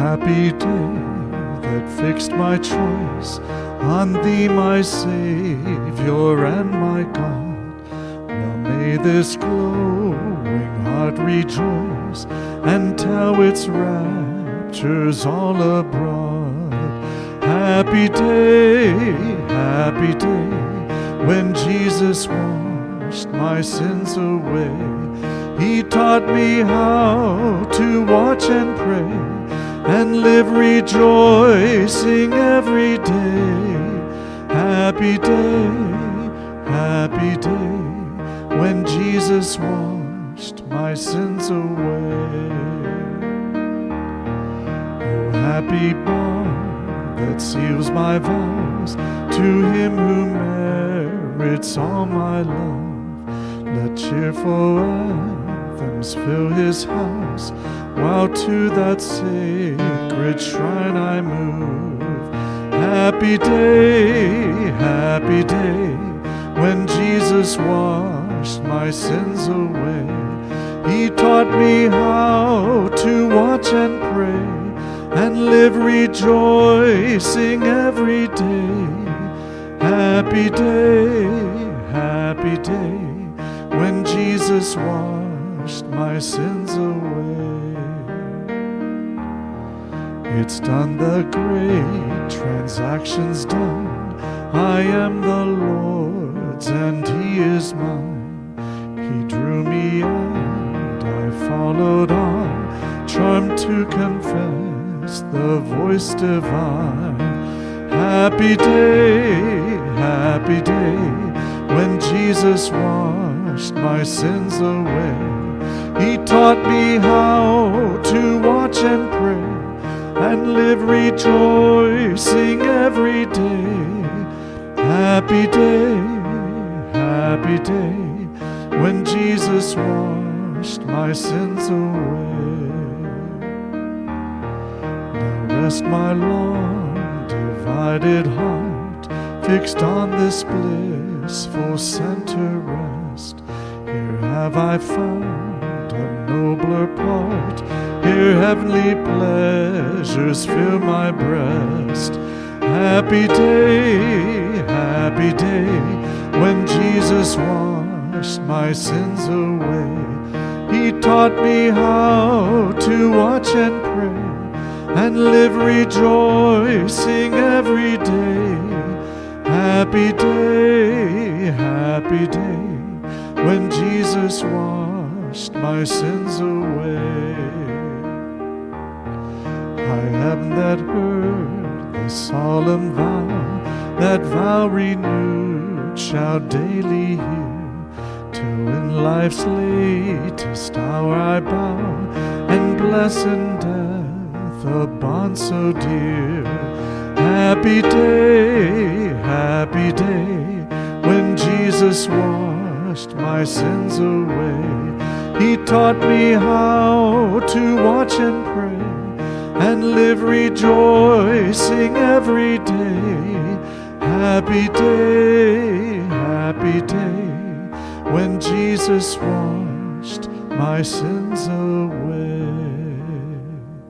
happy day that fixed my choice on Thee, my Savior and my God. Now may this glowing heart rejoice and tell its raptures all abroad. Happy day, when Jesus washed my sins away. He taught me how to watch and pray and live rejoicing every day. Happy day, when Jesus washed my sins away. Oh, happy bond that seals my vows to Him who merits all my love. Let cheerful anthems fill His house, while to that sacred shrine I move. Happy day, when Jesus washed my sins away. He taught me how to watch and pray and live rejoicing every day. Happy day, when Jesus washed my sins away. It's done, the great transaction's done. I am the Lord's and He is mine. He drew me and I followed on, charmed to confess the voice divine. Happy day, when Jesus washed my sins away. He taught me how to watch and pray and live rejoicing every day. Happy day, when Jesus washed my sins away. Now rest my long divided heart, fixed on this blissful center rest. Here have I found a nobler part, here heavenly pleasures fill my breast. Happy day, when Jesus washed my sins away. He taught me how to watch and pray and live rejoicing every day. Happy day, when Jesus washed my sins away. I am that heard the solemn vow, that vow renewed shall daily hear, till in life's latest hour I bow and bless in death a bond so dear. Happy day, when Jesus washed my sins away. He taught me how to watch and pray and live rejoicing every day. Happy day, when Jesus washed my sins away.